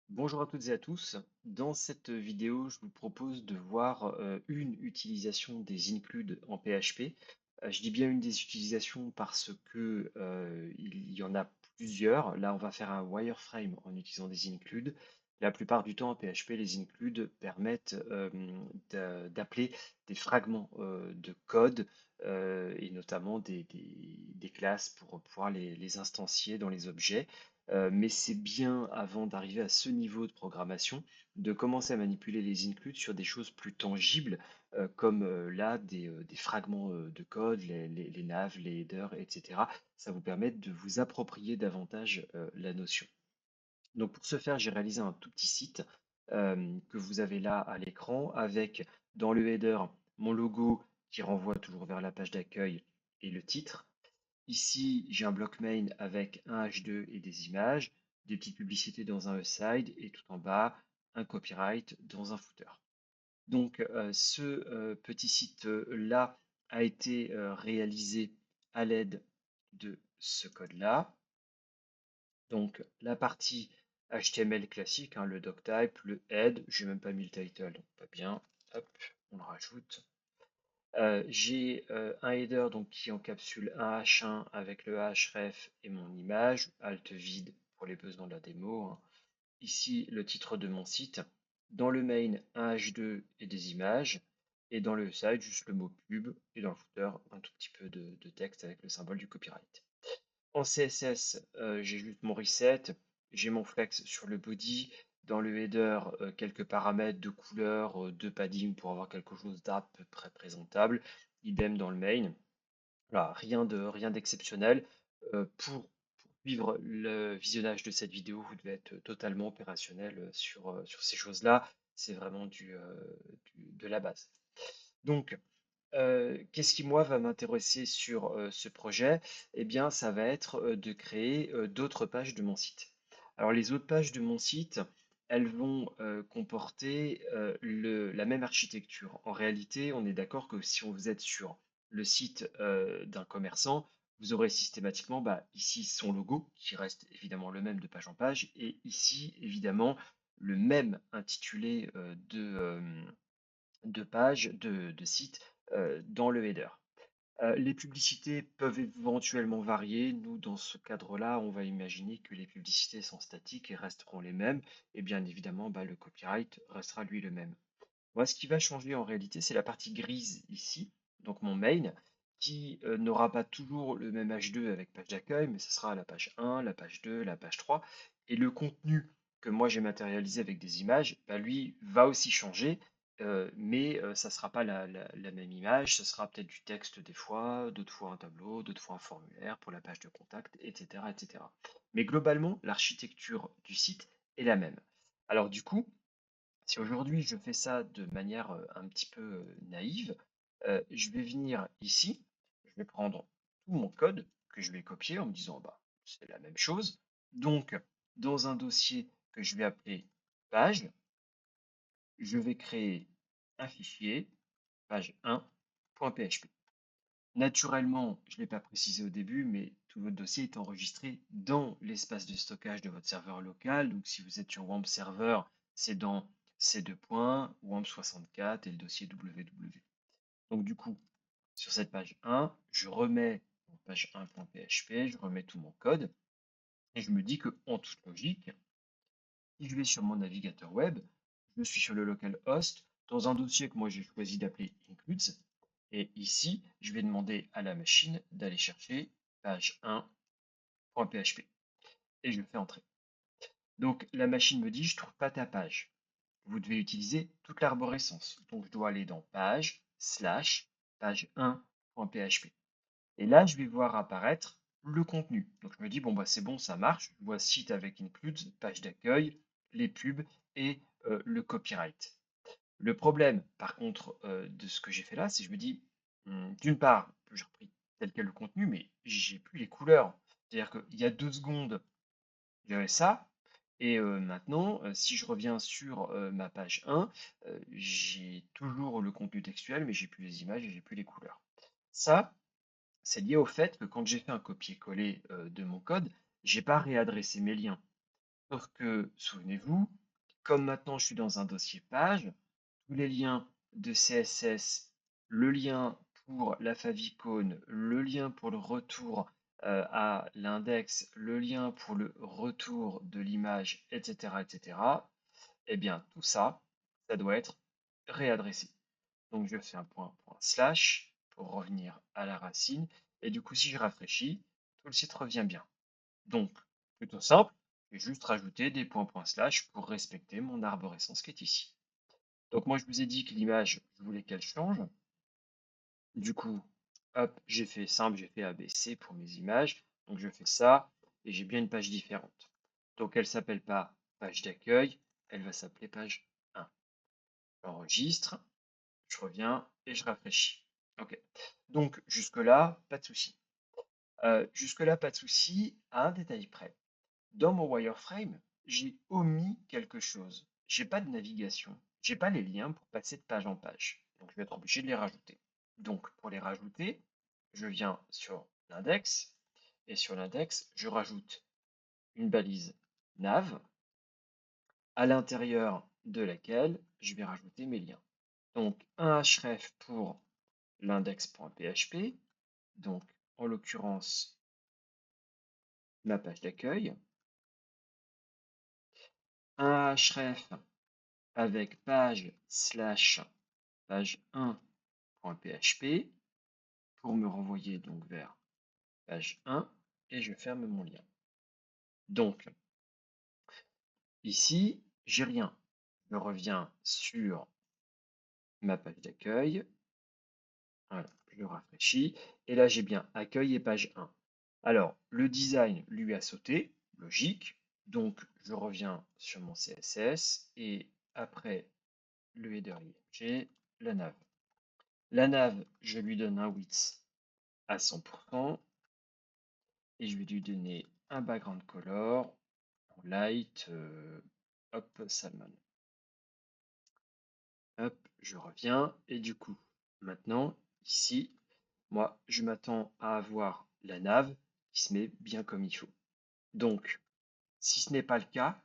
Bonjour à toutes et à tous. Dans cette vidéo, je vous propose de voir une utilisation des includes en PHP. Je dis bien une des utilisations parce que il y en a plusieurs. Là, on va faire un wireframe en utilisant des includes. La plupart du temps, en PHP, les includes permettent d'appeler des fragments de code et notamment des classes pour pouvoir les instancier dans les objets. Mais c'est bien, avant d'arriver à ce niveau de programmation, de commencer à manipuler les includes sur des choses plus tangibles, comme là des fragments de code, les navs, les headers, etc. Ça vous permet de vous approprier davantage la notion. Donc pour ce faire, j'ai réalisé un tout petit site que vous avez là à l'écran avec dans le header mon logo qui renvoie toujours vers la page d'accueil et le titre. Ici, j'ai un bloc main avec un H2 et des images, des petites publicités dans un aside et tout en bas, un copyright dans un footer. Donc, ce petit site-là a été réalisé à l'aide de ce code-là. Donc, la partie HTML classique, hein, le doctype, le head, j'ai même pas mis le title, donc pas bien. Hop, on le rajoute. J'ai un header donc, qui encapsule un H1 avec le href et mon image, alt vide pour les besoins de la démo, hein. Ici, le titre de mon site. Dans le main, un H2 et des images. Et dans le site, juste le mot pub. Et dans le footer, un tout petit peu de texte avec le symbole du copyright. En CSS, j'ai juste mon reset, j'ai mon flex sur le body, dans le header, quelques paramètres de couleur, de padding pour avoir quelque chose d'à peu près présentable. Idem dans le main. Voilà, rien d'exceptionnel. Pour suivre le visionnage de cette vidéo, vous devez être totalement opérationnel sur ces choses-là. C'est vraiment de la base. Donc, qu'est-ce qui, moi, va m'intéresser sur ce projet? Eh bien, ça va être de créer d'autres pages de mon site. Alors, les autres pages de mon site, elles vont comporter la même architecture. En réalité, on est d'accord que si vous êtes sur le site d'un commerçant, vous aurez systématiquement ici son logo, qui reste évidemment le même de page en page, et ici, évidemment, le même intitulé de page, de site dans le header. Les publicités peuvent éventuellement varier. Nous, dans ce cadre-là, on va imaginer que les publicités sont statiques et resteront les mêmes. Et bien évidemment, le copyright restera lui le même. Moi, ce qui va changer en réalité, c'est la partie grise ici, donc mon main, qui n'aura pas toujours le même H2 avec page d'accueil, mais ce sera la page 1, la page 2, la page 3. Et le contenu que moi j'ai matérialisé avec des images, lui va aussi changer, mais ça ne sera pas la même image, ce sera peut-être du texte des fois, d'autres fois un tableau, d'autres fois un formulaire pour la page de contact, etc., etc. Mais globalement, l'architecture du site est la même. Alors du coup, si aujourd'hui je fais ça de manière un petit peu naïve, je vais venir ici, je vais prendre tout mon code que je vais copier en me disant c'est la même chose. Donc, dans un dossier que je vais appeler page, je vais créer un fichier page1.php. Naturellement, je ne l'ai pas précisé au début, mais tout votre dossier est enregistré dans l'espace de stockage de votre serveur local. Donc, si vous êtes sur WAMP Server, c'est dans ces deux points, WAMP64 et le dossier www. Donc, du coup, sur cette page 1, je remets en page 1.php, je remets tout mon code et je me dis que, en toute logique, si je vais sur mon navigateur web, je suis sur le localhost dans un dossier que moi j'ai choisi d'appeler includes. Et ici, je vais demander à la machine d'aller chercher page 1.php. Et je le fais entrer. Donc la machine me dit, je ne trouve pas ta page. Vous devez utiliser toute l'arborescence. Donc je dois aller dans page, slash, page 1.php. Et là, je vais voir apparaître le contenu. Donc je me dis, c'est bon, ça marche. Je vois site avec includes, page d'accueil, les pubs et le copyright. Le problème, par contre, de ce que j'ai fait là, c'est que je me dis, d'une part, j'ai repris tel quel le contenu, mais j'ai plus les couleurs. C'est-à-dire qu'il y a 2 secondes, j'avais ça, et maintenant, si je reviens sur ma page 1, j'ai toujours le contenu textuel, mais j'ai plus les images et j'ai plus les couleurs. Ça, c'est lié au fait que quand j'ai fait un copier-coller de mon code, j'ai pas réadressé mes liens. Sauf que, souvenez-vous, comme maintenant je suis dans un dossier page, tous les liens de CSS, le lien pour la favicon, le lien pour le retour à l'index, le lien pour le retour de l'image, etc., eh bien tout ça, ça doit être réadressé. Donc je fais un point slash pour revenir à la racine. Et du coup, si je rafraîchis, tout le site revient bien. Donc, plutôt simple, je vais juste rajouter des points slash pour respecter mon arborescence qui est ici. Donc moi, je vous ai dit que l'image, je voulais qu'elle change. Du coup, hop, j'ai fait simple, j'ai fait ABC pour mes images. Donc je fais ça et j'ai bien une page différente. Donc elle ne s'appelle pas page d'accueil, elle va s'appeler page 1. J'enregistre, je reviens et je rafraîchis. Ok. Donc jusque-là, pas de souci. Jusque-là, pas de souci, à un détail près. Dans mon wireframe, j'ai omis quelque chose. J'ai pas de navigation. J'ai pas les liens pour passer de page en page. Donc je vais être obligé de les rajouter. Donc pour les rajouter, je viens sur l'index et sur l'index, je rajoute une balise nav à l'intérieur de laquelle je vais rajouter mes liens. Donc un href pour l'index.php, donc en l'occurrence ma page d'accueil, un href avec page slash page 1.php pour me renvoyer donc vers page 1 et je ferme mon lien. Donc ici, j'ai rien. Je reviens sur ma page d'accueil. Voilà, je rafraîchis. Et là, j'ai bien accueil et page 1. Alors, le design lui a sauté, logique. Donc, je reviens sur mon CSS et après le header j'ai la nav. La nav, je lui donne un width à 100% et je vais lui donner un background color en light, hop, salmon. Hop, je reviens et du coup, maintenant, ici, moi, je m'attends à avoir la nav qui se met bien comme il faut. Donc, si ce n'est pas le cas,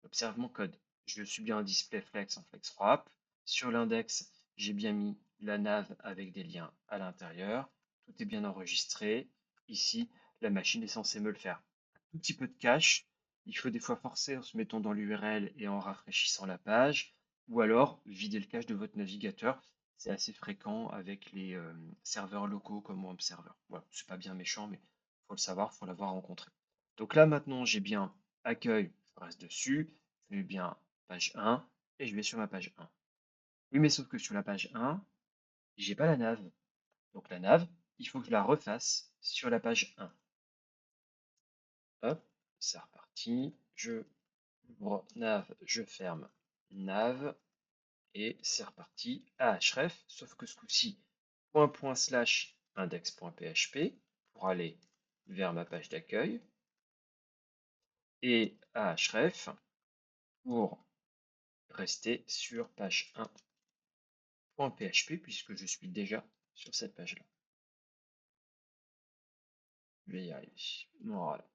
observe mon code. Je suis bien en display flex en flex wrap. Sur l'index, j'ai bien mis la nav avec des liens à l'intérieur. Tout est bien enregistré. Ici, la machine est censée me le faire. Un tout petit peu de cache. Il faut des fois forcer en se mettant dans l'URL et en rafraîchissant la page. Ou alors, vider le cache de votre navigateur. C'est assez fréquent avec les serveurs locaux comme WebServer. Voilà, c'est pas bien méchant, mais il faut le savoir, il faut l'avoir rencontré. Donc là, maintenant, j'ai bien accueil, je reste dessus, je vais bien page 1 et je vais sur ma page 1. Oui, mais sauf que sur la page 1, j'ai pas la nav. Donc la nav, il faut que je la refasse sur la page 1. Hop, c'est reparti. Je ouvre nav, je ferme nav et c'est reparti à href, sauf que ce coup-ci, point slash index.php pour aller vers ma page d'accueil et à href pour rester sur page 1.php puisque je suis déjà sur cette page-là. Je vais y arriver. Voilà.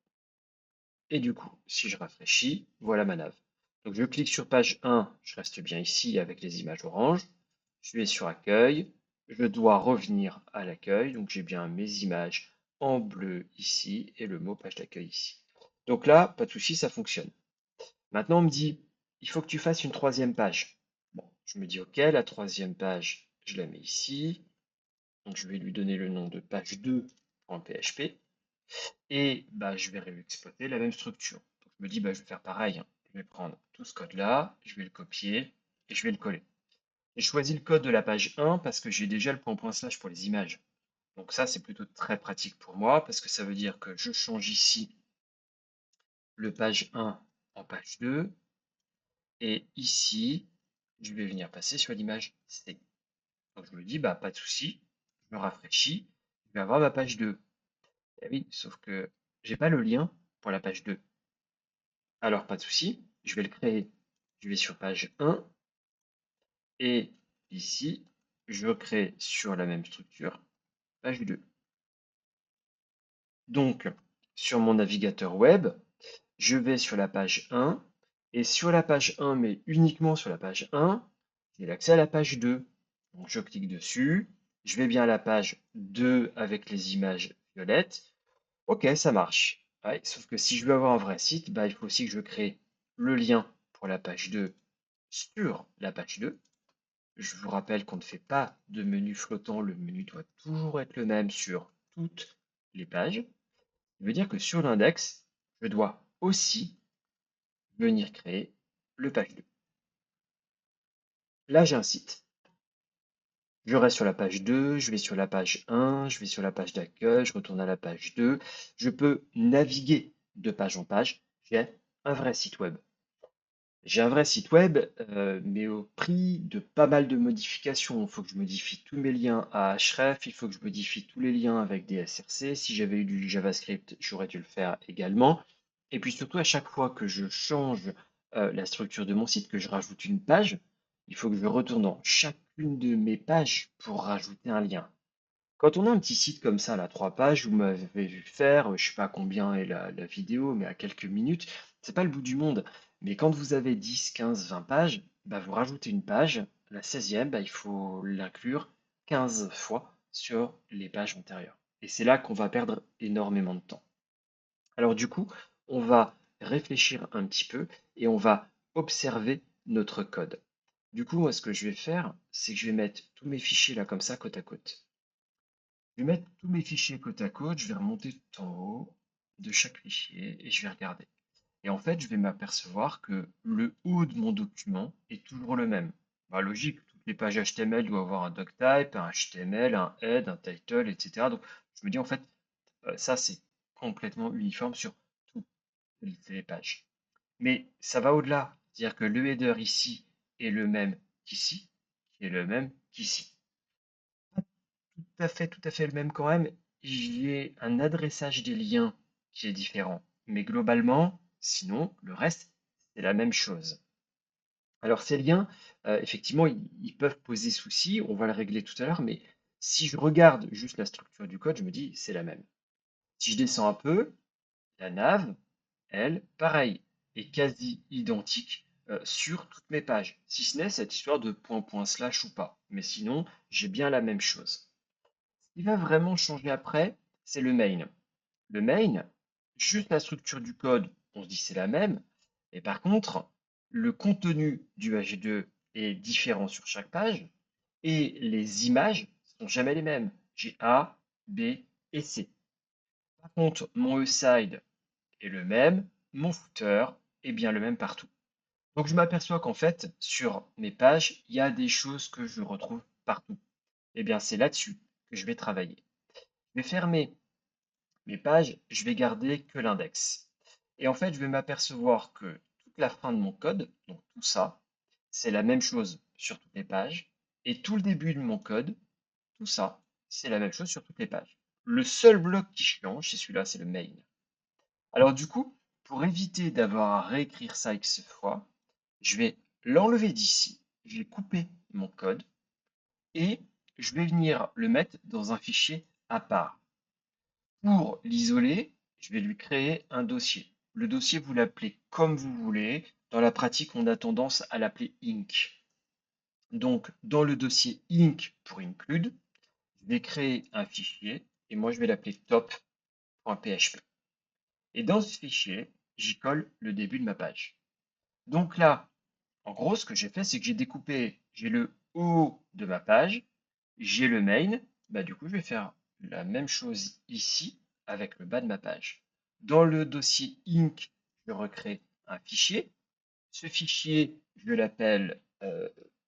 Et du coup, si je rafraîchis, voilà ma nav. Donc je clique sur page 1, je reste bien ici avec les images orange. Je vais sur accueil, je dois revenir à l'accueil, donc j'ai bien mes images en bleu ici et le mot page d'accueil ici. Donc là, pas de souci, ça fonctionne. Maintenant, on me dit, il faut que tu fasses une troisième page. Bon, je me dis, ok, la troisième page, je la mets ici. Donc, je vais lui donner le nom de page 2.php. Et bah, je vais réexploiter la même structure. Donc, je me dis, bah, je vais faire pareil, hein. Je vais prendre tout ce code-là, je vais le copier et je vais le coller. J'ai choisi le code de la page 1 parce que j'ai déjà le point slash pour les images. Donc ça, c'est plutôt très pratique pour moi parce que ça veut dire que je change ici le page 1 en page 2. Et ici, je vais venir passer sur l'image C. Donc je me dis, bah, pas de souci, je me rafraîchis, je vais avoir ma page 2. Et oui, sauf que j'ai pas le lien pour la page 2. Alors pas de souci, je vais le créer. Je vais sur page 1 et ici, je crée sur la même structure page 2. Donc, sur mon navigateur web, je vais sur la page 1, et sur la page 1, mais uniquement sur la page 1, j'ai l'accès à la page 2. Donc je clique dessus, je vais bien à la page 2 avec les images violettes. Ok, ça marche. Ouais, sauf que si je veux avoir un vrai site, bah, il faut aussi que je crée le lien pour la page 2 sur la page 2. Je vous rappelle qu'on ne fait pas de menu flottant, le menu doit toujours être le même sur toutes les pages. Ça veut dire que sur l'index, je dois aussi venir créer le page 2. Là, j'ai un site. Je reste sur la page 2, je vais sur la page 1, je vais sur la page d'accueil, je retourne à la page 2. Je peux naviguer de page en page. J'ai un vrai site web. J'ai un vrai site web, mais au prix de pas mal de modifications. Il faut que je modifie tous mes liens à href, il faut que je modifie tous les liens avec des SRC. Si j'avais eu du JavaScript, j'aurais dû le faire également. Et puis surtout, à chaque fois que je change la structure de mon site, que je rajoute une page, il faut que je retourne dans chacune de mes pages pour rajouter un lien. Quand on a un petit site comme ça, là, 3 pages, vous m'avez vu faire, je sais pas combien est la vidéo, mais à quelques minutes, c'est pas le bout du monde. Mais quand vous avez 10, 15, 20 pages, bah, vous rajoutez une page, la 16e, bah, il faut l'inclure 15 fois sur les pages antérieures. Et c'est là qu'on va perdre énormément de temps. Alors du coup, on va réfléchir un petit peu et on va observer notre code. Du coup, moi, ce que je vais faire, c'est que je vais mettre tous mes fichiers là comme ça, côte à côte. Je vais mettre tous mes fichiers côte à côte, je vais remonter tout en haut de chaque fichier et je vais regarder. Et en fait, je vais m'apercevoir que le haut de mon document est toujours le même. Bah, logique, toutes les pages HTML doivent avoir un doctype, un HTML, un head, un title, etc. Donc, je me dis en fait, ça c'est complètement uniforme sur toutes les pages. Mais ça va au-delà. C'est-à-dire que le header ici est le même qu'ici, qui est le même qu'ici. Tout à fait le même quand même. J'ai un adressage des liens qui est différent. Mais globalement, sinon, le reste, c'est la même chose. Alors ces liens, effectivement, ils peuvent poser souci. On va le régler tout à l'heure. Mais si je regarde juste la structure du code, je me dis, c'est la même. Si je descends un peu, la nav, elle, pareil, est quasi identique sur toutes mes pages. Si ce n'est cette histoire de point, point, slash ou pas. Mais sinon, j'ai bien la même chose. Ce qui va vraiment changer après, c'est le main. Le main, juste la structure du code, on se dit c'est la même. Et par contre, le contenu du HG2 est différent sur chaque page et les images sont jamais les mêmes. J'ai A, B et C. Par contre, mon eSide est le même, mon footer est bien le même partout. Donc je m'aperçois qu'en fait, sur mes pages, il y a des choses que je retrouve partout. Et bien c'est là-dessus que je vais travailler. Je vais fermer mes pages, je vais garder que l'index. Et en fait, je vais m'apercevoir que toute la fin de mon code, donc tout ça, c'est la même chose sur toutes les pages. Et tout le début de mon code, tout ça, c'est la même chose sur toutes les pages. Le seul bloc qui change, c'est celui-là, c'est le main. Alors du coup, pour éviter d'avoir à réécrire ça X fois, je vais l'enlever d'ici, je vais couper mon code et je vais venir le mettre dans un fichier à part. Pour l'isoler, je vais lui créer un dossier. Le dossier, vous l'appelez comme vous voulez. Dans la pratique, on a tendance à l'appeler inc. Donc, dans le dossier inc pour include, je vais créer un fichier et moi, je vais l'appeler top.php. Et dans ce fichier, j'y colle le début de ma page. Donc là, en gros, ce que j'ai fait, c'est que j'ai découpé, j'ai le haut de ma page, j'ai le main, bah du coup, je vais faire la même chose ici avec le bas de ma page. Dans le dossier inc, je recrée un fichier. Ce fichier, je l'appelle,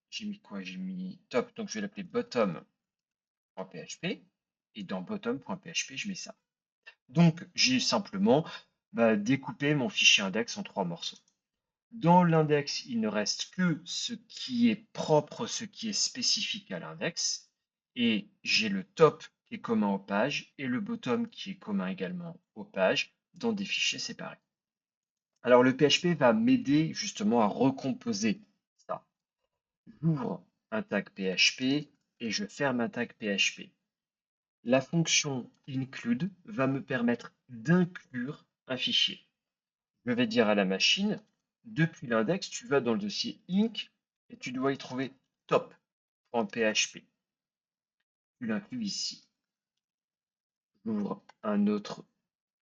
j'ai mis quoi? J'ai mis top, donc je vais l'appeler bottom.php. Et dans bottom.php, je mets ça. Donc, j'ai simplement découpé mon fichier index en 3 morceaux. Dans l'index, il ne reste que ce qui est propre, ce qui est spécifique à l'index. Et j'ai le top qui est commun aux pages et le bottom qui est commun également aux pages dans des fichiers séparés. Alors le PHP va m'aider justement à recomposer ça. J'ouvre un tag PHP et je ferme un tag PHP. La fonction include va me permettre d'inclure un fichier. Je vais dire à la machine, depuis l'index, tu vas dans le dossier inc et tu dois y trouver top.php. Tu l'inclus ici. J'ouvre un autre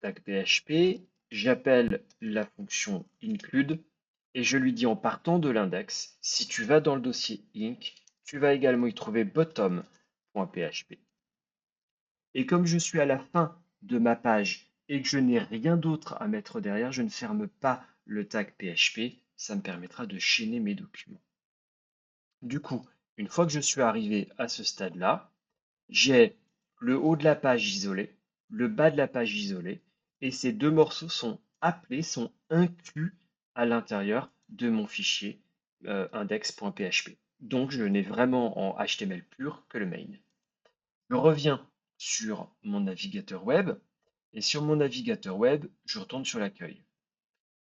tag PHP, j'appelle la fonction include et je lui dis en partant de l'index, si tu vas dans le dossier inc, tu vas également y trouver bottom.php. Et comme je suis à la fin de ma page et que je n'ai rien d'autre à mettre derrière, je ne ferme pas le tag PHP, ça me permettra de chaîner mes documents. Du coup, une fois que je suis arrivé à ce stade-là, j'ai le haut de la page isolé, le bas de la page isolé, et ces deux morceaux sont appelés, sont inclus à l'intérieur de mon fichier index.php. Donc je n'ai vraiment en HTML pur que le main. Je reviens sur mon navigateur web, et sur mon navigateur web, je retourne sur l'accueil.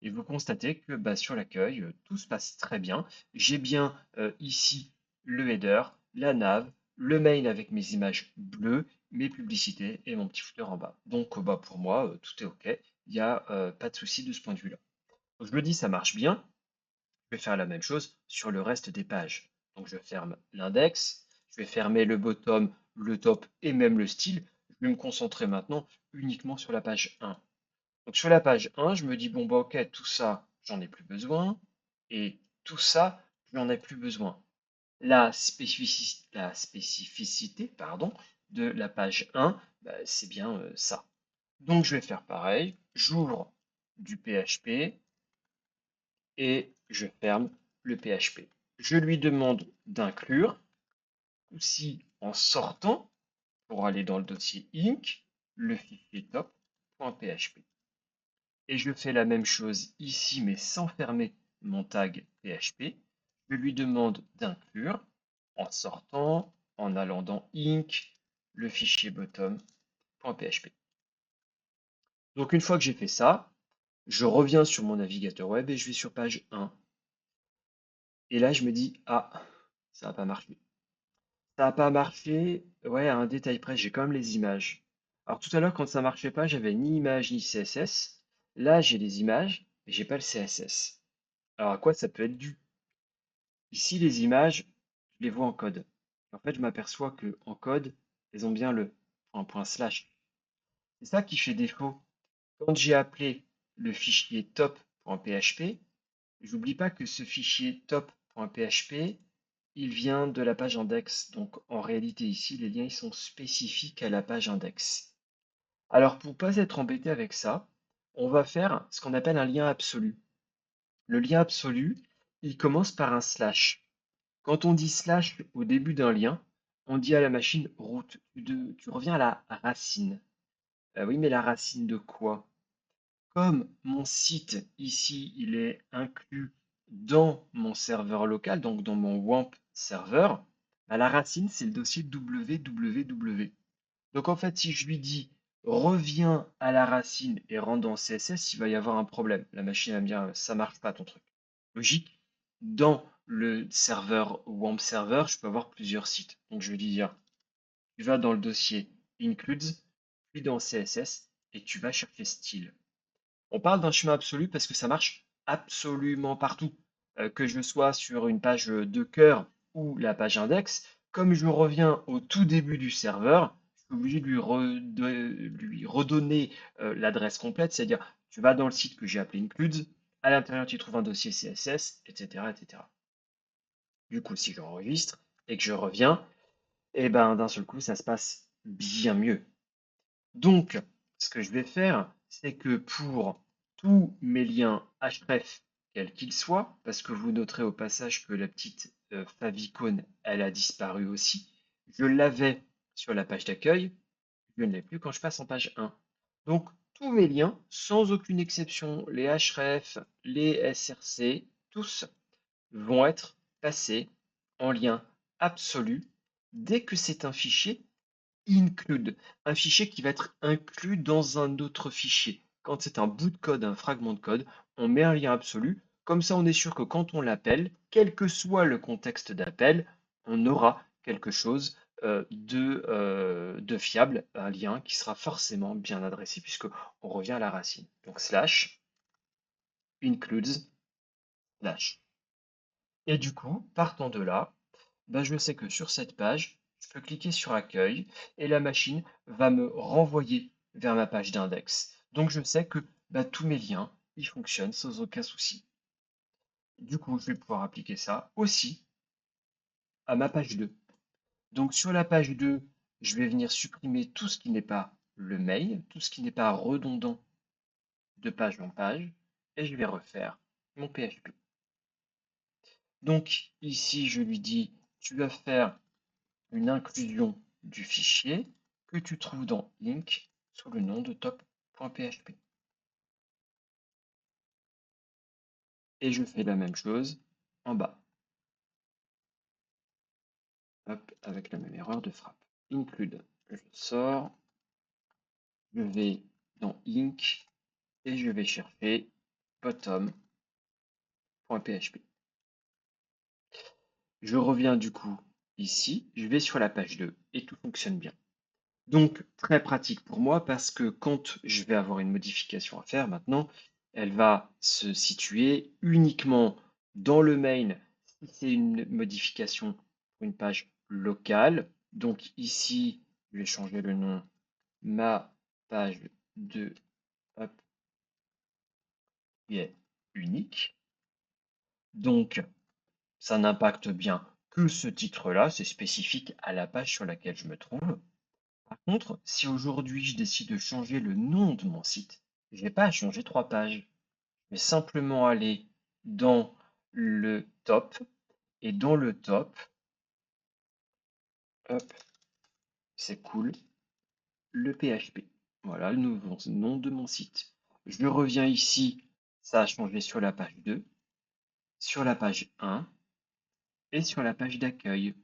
Et vous constatez que sur l'accueil, tout se passe très bien. J'ai bien ici le header, la nav, le mail avec mes images bleues, mes publicités et mon petit footer en bas. Donc pour moi, tout est OK. Il n'y a pas de souci de ce point de vue-là. Donc, je me dis, ça marche bien. Je vais faire la même chose sur le reste des pages. Donc je ferme l'index, je vais fermer le bottom, le top et même le style. Je vais me concentrer maintenant uniquement sur la page 1. Donc sur la page 1, je me dis, bon, ok, tout ça, j'en ai plus besoin. Et tout ça, je n'en ai plus besoin. La spécificité pardon, de la page 1, c'est bien ça. Donc je vais faire pareil. J'ouvre du PHP et je ferme le PHP. Je lui demande d'inclure, aussi en sortant, pour aller dans le dossier inc, le fichier top.php. Et je fais la même chose ici, mais sans fermer mon tag PHP. Je lui demande d'inclure, en sortant, en allant dans inc, le fichier bottom.php. Donc une fois que j'ai fait ça, je reviens sur mon navigateur web et je vais sur page 1. Et là, je me dis, ah, ça n'a pas marché. Ça n'a pas marché, ouais, à un détail près, j'ai quand même les images. Alors tout à l'heure, quand ça marchait pas, j'avais ni image ni CSS. Là, j'ai les images, mais j'ai pas le CSS. Alors à quoi ça peut être dû? Ici, les images, je les vois en code. En fait, je m'aperçois que en code, elles ont bien le point slash. C'est ça qui fait défaut. Quand j'ai appelé le fichier top.php, j'oublie pas que ce fichier top.php, il vient de la page index. Donc en réalité ici, les liens ils sont spécifiques à la page index. Alors pour pas être embêté avec ça, on va faire ce qu'on appelle un lien absolu. Le lien absolu, il commence par un slash. Quand on dit slash au début d'un lien, on dit à la machine root. Tu reviens à la racine. Oui, mais la racine de quoi? Comme mon site ici, il est inclus dans mon serveur local, donc dans mon WAMP serveur, la racine, c'est le dossier www. Donc en fait, si je lui dis reviens à la racine et rentre dans CSS, il va y avoir un problème. La machine va me dire ça marche pas ton truc. Logique. Dans le serveur WAMP server, je peux avoir plusieurs sites. Donc je vais lui dire tu vas dans le dossier includes, puis dans CSS et tu vas chercher style. On parle d'un chemin absolu parce que ça marche absolument partout. Que je sois sur une page de cœur ou la page index, comme je reviens au tout début du serveur, je suis obligé de lui redonner l'adresse complète, c'est-à-dire tu vas dans le site que j'ai appelé includes, à l'intérieur tu trouves un dossier CSS, etc., etc. Du coup, si j'enregistre et que je reviens, et ben d'un seul coup, ça se passe bien mieux. Donc, ce que je vais faire, c'est que pour tous mes liens href, quels qu'ils soient, parce que vous noterez au passage que la petite favicon, elle a disparu aussi, je l'avais sur la page d'accueil, je ne l'ai plus quand je passe en page 1. Donc, tous mes liens, sans aucune exception, les href, les src, tous vont être passés en lien absolu dès que c'est un fichier include, un fichier qui va être inclus dans un autre fichier. Quand c'est un bout de code, un fragment de code, on met un lien absolu. Comme ça, on est sûr que quand on l'appelle, quel que soit le contexte d'appel, on aura quelque chose de fiable, un lien qui sera forcément bien adressé puisque on revient à la racine. Donc slash includes slash. Et du coup, partant de là, ben, je sais que sur cette page, je peux cliquer sur accueil et la machine va me renvoyer vers ma page d'index. Donc je sais que ben, tous mes liens, ils fonctionnent sans aucun souci. Du coup, je vais pouvoir appliquer ça aussi à ma page 2. Donc sur la page 2, je vais venir supprimer tout ce qui n'est pas le mail, tout ce qui n'est pas redondant de page en page, et je vais refaire mon PHP. Donc ici, je lui dis, tu vas faire une inclusion du fichier que tu trouves dans Inc sous le nom de top.php. Et je fais la même chose en bas. Hop, avec la même erreur de frappe. Include, je sors, je vais dans Inc et je vais chercher bottom.php. Je reviens du coup ici, je vais sur la page 2 et tout fonctionne bien. Donc, très pratique pour moi parce que quand je vais avoir une modification à faire maintenant, elle va se situer uniquement dans le main si c'est une modification pour une page locale. Donc ici, je vais changer le nom ma page de hop, qui est unique. Donc, ça n'impacte bien que ce titre-là, c'est spécifique à la page sur laquelle je me trouve. Par contre, si aujourd'hui je décide de changer le nom de mon site, je n'ai pas à changer 3 pages. Je vais simplement aller dans le top et dans le top, hop, c'est cool, le PHP. Voilà le nouveau nom de mon site. Je reviens ici, ça a changé sur la page 2, sur la page 1 et sur la page d'accueil.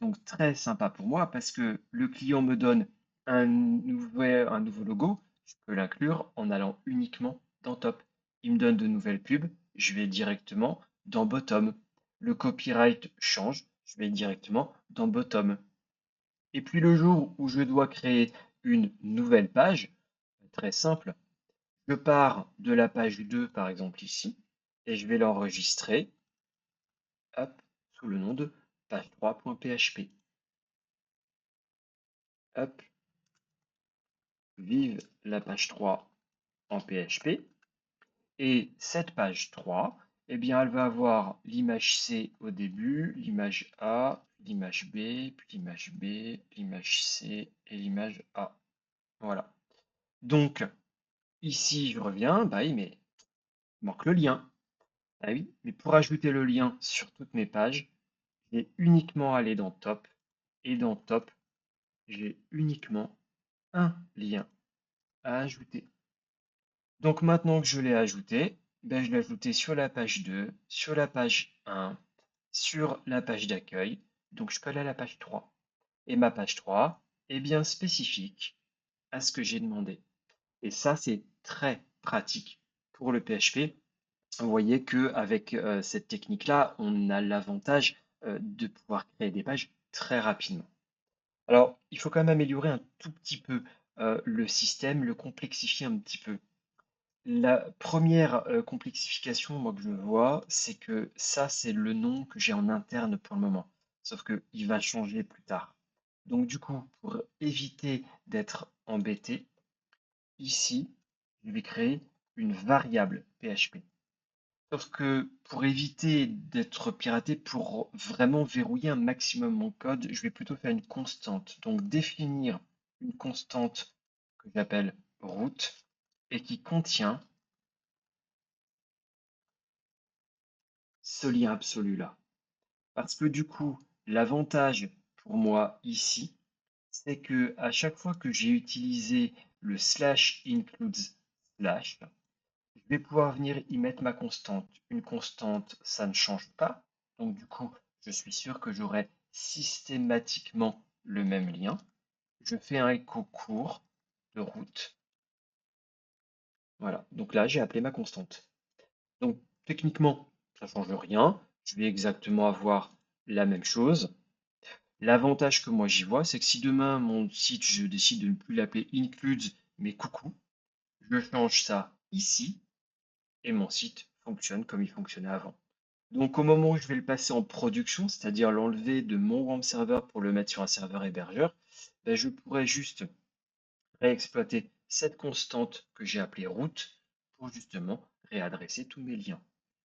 Donc très sympa pour moi parce que le client me donne un nouveau logo, je peux l'inclure en allant uniquement dans Top. Il me donne de nouvelles pubs, je vais directement dans Bottom. Le copyright change, je vais directement dans Bottom. Et puis le jour où je dois créer une nouvelle page, très simple, je pars de la page 2 par exemple ici, et je vais l'enregistrer hop, sous le nom de page3.php. Hop, vive la page 3 en PHP. Et cette page 3, eh bien, elle va avoir l'image C au début, l'image A, l'image B, puis l'image B, l'image C et l'image A. Voilà. Donc, ici, je reviens, bah oui, mais il manque le lien. Ah oui, mais pour ajouter le lien sur toutes mes pages, j'ai uniquement aller dans Top. Et dans Top, j'ai uniquement un lien à ajouter. Donc maintenant que je l'ai ajouté, ben je l'ai ajouté sur la page 2, sur la page 1, sur la page d'accueil. Donc je peux aller à la page 3. Et ma page 3 est bien spécifique à ce que j'ai demandé. Et ça, c'est très pratique pour le PHP. Vous voyez qu'avec cette technique-là, on a l'avantage de pouvoir créer des pages très rapidement. Alors, il faut quand même améliorer un tout petit peu le système, le complexifier un petit peu. La première complexification, moi, que je vois, c'est que ça, c'est le nom que j'ai en interne pour le moment. Sauf qu'il va changer plus tard. Donc, du coup, pour éviter d'être embêté, ici, je vais créer une variable PHP. Sauf que pour éviter d'être piraté, pour vraiment verrouiller un maximum mon code, je vais plutôt faire une constante. Donc, définir une constante que j'appelle root et qui contient ce lien absolu-là. Parce que du coup, l'avantage pour moi ici, c'est que à chaque fois que j'ai utilisé le slash includes slash, je vais pouvoir venir y mettre ma constante. Une constante, ça ne change pas. Donc du coup, je suis sûr que j'aurai systématiquement le même lien. Je fais un écho court de route. Voilà. Donc là, j'ai appelé ma constante. Donc techniquement, ça ne change rien. Je vais exactement avoir la même chose. L'avantage que moi j'y vois, c'est que si demain mon site, je décide de ne plus l'appeler includes, mais coucou, je change ça ici et mon site fonctionne comme il fonctionnait avant. Donc au moment où je vais le passer en production, c'est-à-dire l'enlever de mon WAMP serveur pour le mettre sur un serveur hébergeur, ben, je pourrais juste réexploiter cette constante que j'ai appelée route pour justement réadresser tous mes liens.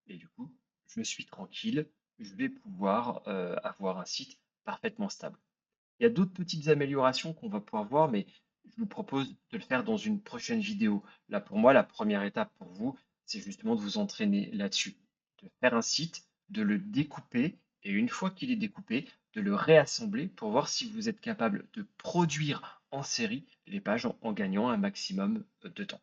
Et du coup, je suis tranquille, je vais pouvoir avoir un site parfaitement stable. Il y a d'autres petites améliorations qu'on va pouvoir voir, mais je vous propose de le faire dans une prochaine vidéo. Là, pour moi, la première étape pour vous, c'est justement de vous entraîner là-dessus, de faire un site, de le découper, et une fois qu'il est découpé, de le réassembler pour voir si vous êtes capable de produire en série les pages en gagnant un maximum de temps.